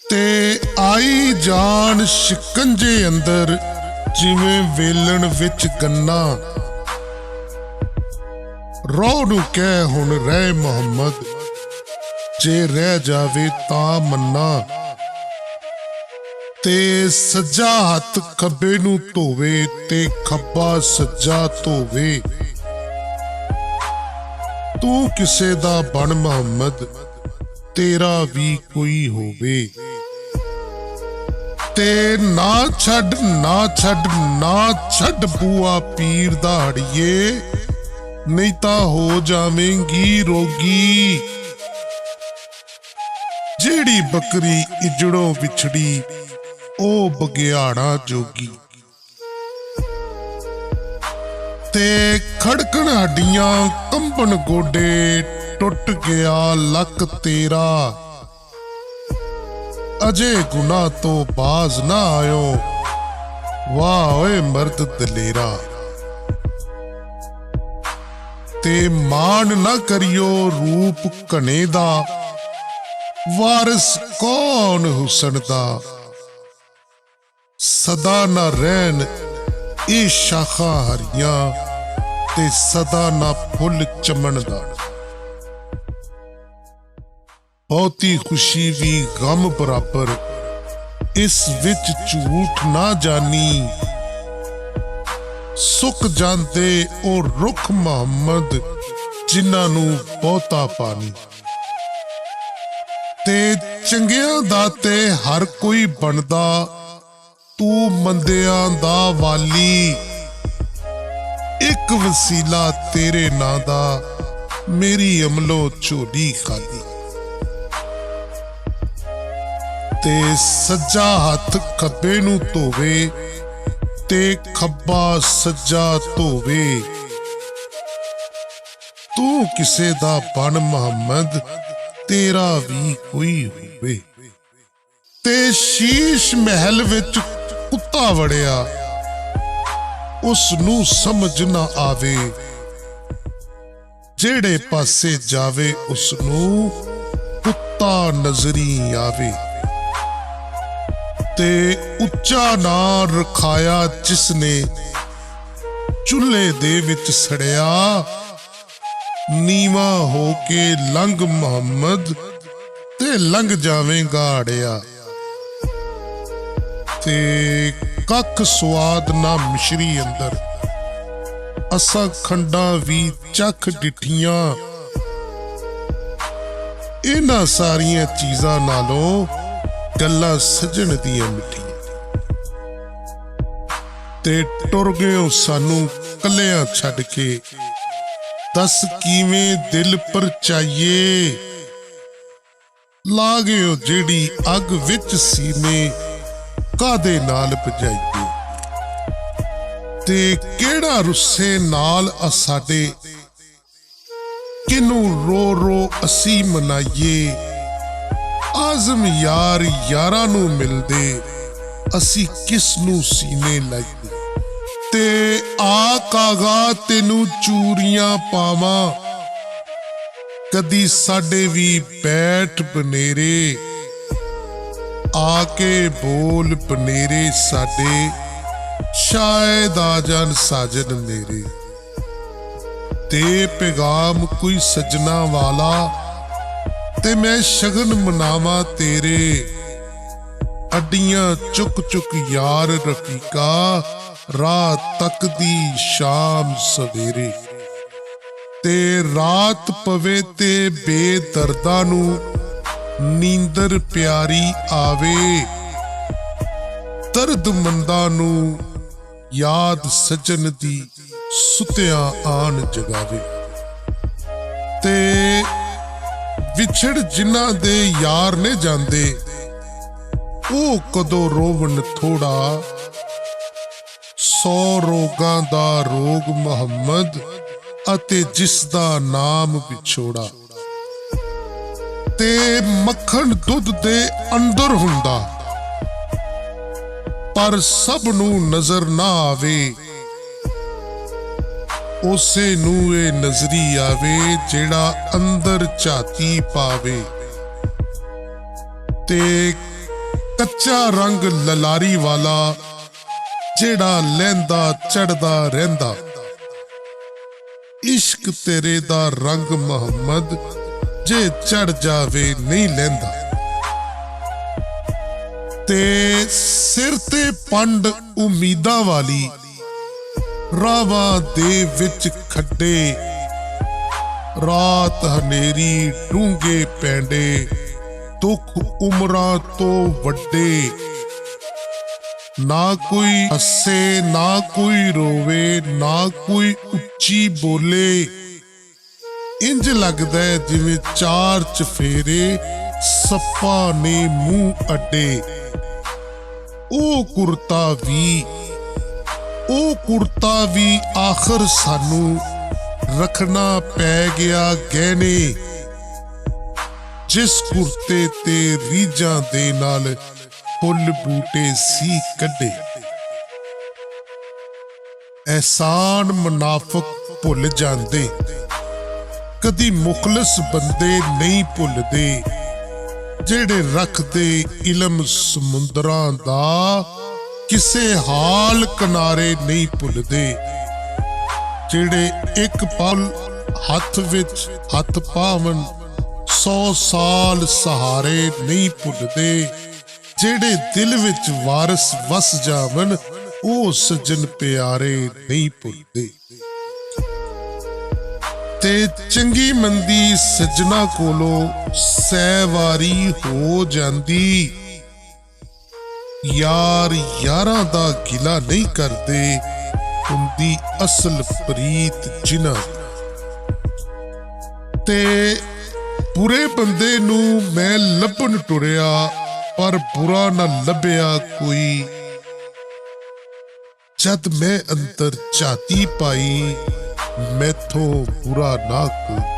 ते आई जान शिकंजे अंदर जिवें वेलण विच गन्ना। रौ नूं कह हुण रह मुहम्मद, जे रह जावे तां मन्ना। ते सज्जा हथ खब्बे नूं धोवे ते खब्बा सज्जा धोवे। तू किसे दा बन मुहम्मद, तेरा भी कोई होवे। ते ना छड़ ना छड़ ना छड़ बूआ पीर दा अड़िए, नहीं ता हो जावेंगी रोगी। जेड़ी बकरी इजड़ों विछड़ी ओ बगियाड़ा जोगी। ते खड़कन हड्डियां कंबन गोडे, टुट गया लक तेरा। अजे गुनाह तो बाज ना आयो, वाह ओए मर्द दलेरा। ते मान ना करियो रूप घने दा, वारिस कौन हुसन दा। सदा ना रहन ए शाखा हरियां, ते सदा ना फुल चमन दा। बहुती खुशी भी गम बराबर, इस विच झूठ ना जानी। सुक जांदे ओ रुख मुहम्मद, जिन्हां नूं बहुता पानी। ते चंगियां दा ते हर कोई बनदा, तू मंदियां दा वाली। एक वसीला तेरे नां दा, मेरी अमलो झोली खाली। ते सज्जा हथ खब्बे नूं धोवे ते खब्बा सज्जा धोवे। तू किसे दा बन मुहम्मद, तेरा भी कोई होवे। ते शीश महल विच कुत्ता वड़िया, उस नूं समझ ना आवे। जेड़े पासे जावे उस नूं कुत्ता नजरी आवे। ते उच्चा ना रखाया जिसने, चूल्हे दे विच सड़िया। नीवा हो के लंघ मुहम्मद, ते लंघ जावेंगा अड़िया। ते कख स्वाद ना मिश्री अंदर, असा खंडा भी चख डिठियां। इन्हां सारियां चीजां नालों गल्लां सजन दियां मिठियां। ते टुर गए सानू कलियां छड़ के, दस किवें दिल परचाइए। ला गए जेड़ी अग विच सीने, कादे नाल भजाइए। ते केड़ा रुस्से नाल असाडे, किनू रो रो असी मनाइए। आजम यार यारां नू मिलदे, असी किस नू सीने लाइए। ते आ कागा तेनू चूरियां पावां, कदी साडे भी बैठ बनेरे। आके बोल बनेरे साडे, शायद आ जान साजन मेरे। ते पैगाम कोई सजना वाला, ते मैं शगन मनावा तेरे। अड्डियां चुक चुक यार रफीका, रात तक दी शाम सवेरे। ते रात पवे ते बेदर्दा नू, नींदर प्यारी आवे। दर्द मंदा नू याद सजन दी, सुतिया आन जगावे। ते विछड़ जिन्हां दे यार ने जांदे, ओ कदों रोवन थोड़ा। 100 रोगां दा रोग मुहम्मद, अते जिस दा नाम विछोड़ा। ते मक्खन दुध दे अंदर हुंदा, पर सब नू नजर ना आवे। उसे नू ए नजरी आवे, जेड़ा अंदर झाती पावे। ते ਕੱਚਾ ਰੰਗ ਲਲਾਰੀ ਵਾਲਾ ਜਿਹੜਾ ਲਹਿੰਦਾ ਚੜਦਾ ਰਹਿੰਦਾ। ਇਸ਼ਕ ਤੇਰੇ ਦਾ ਰੰਗ ਮੁਹੰਮਦ ਜੇ ਚੜ ਜਾਵੇ ਨਹੀਂ ਲਹਿੰਦਾ। ਤੇ ਸਿਰ ਤੇ ਪੰਡ ਉਮੀਦਾਂ ਵਾਲੀ ਰਾਵਾਂ ਦੇ ਵਿੱਚ ਖੱਡੇ, ਰਾਤ ਹਨੇਰੀ ਡੂੰਘੇ ਪੈਂਡੇ, ਦੁੱਖ ਉਮਰਾਂ ਤੋਂ ਵੱਡੇ। ਨਾ ਕੋਈ ਹੱਸੇ ਨਾ ਕੋਈ ਰੋਵੇ, ਨਾ ਕੋਈ ਉੱਚੀ ਬੋਲੇ। ਇੰਜ ਲੱਗਦਾ ਜਿਵੇਂ ਚਾਰ ਚਫੇਰੇ ਸੱਪਾਂ ਨੇ ਮੂੰਹ ਅੱਡੇ। ਉਹ ਕੁਰਤਾ ਵੀ ਆਖਰ ਸਾਨੂੰ ਰੱਖਣਾ ਪੈ ਗਿਆ ਗਹਿਣੇ। ਜਿਸ ਕੁਰਤੇ ਤੇ ਰੀਝਾਂ ਦੇ ਨਾਲ ਫੁੱਲ ਬੂਟੇ ਸੀ ਕੱਢੇ। ਅਹਿਸਾਨ ਮੁਨਾਫਿਕ ਭੁੱਲ ਜਾਂਦੇ, ਕਦੀ ਮੁਖਲਿਸ ਬੰਦੇ ਨਹੀਂ ਭੁੱਲਦੇ। ਜਿਹੜੇ ਰੱਖਦੇ ਇਲਮ ਸਮੁੰਦਰਾਂ ਦਾ, ਕਿਸੇ ਹਾਲ ਕਿਨਾਰੇ ਨਹੀਂ ਭੁੱਲਦੇ। ਜਿਹੜੇ ਇੱਕ ਪਲ ਹੱਥ ਵਿੱਚ ਹੱਥ ਪਾਵਨ, 100 ਸਾਲ ਸਹਾਰੇ ਨਹੀਂ ਭੁੱਲਦੇ। ਜਿਹੜੇ ਦਿਲ ਵਿੱਚ ਵਾਰਿਸ ਵਸ ਜਾਵਨ, ਉਹ ਸੱਜਣ ਪਿਆਰੇ ਨਹੀਂ ਭੁੱਲਦੇ। ਤੇ ਚੰਗੀ ਮੰਦੀ ਸੱਜਣਾ ਕੋਲੋਂ ਸਹਿਵਾਰੀ ਹੋ ਜਾਂਦੀ। ਯਾਰ ਯਾਰਾਂ ਦਾ ਗਿਲਾ ਨਹੀਂ ਕਰਦੇ, ਹੁੰਦੀ ਅਸਲ ਪ੍ਰੀਤ ਜਿਨ੍ਹਾਂ। ਤੇ ਬੁਰੇ ਬੰਦੇ ਨੂੰ ਮੈਂ ਲੱਭਣ ਟੁਰਿਆ, ਪਰ ਬੁਰਾ ਨਾ ਲੱਭਿਆ ਕੋਈ। ਜਦ ਮੈਂ ਅੰਦਰ ਝਾਤੀ ਪਾਈ, ਮੈਥੋਂ ਬੁਰਾ ਨਾ ਕੋਈ।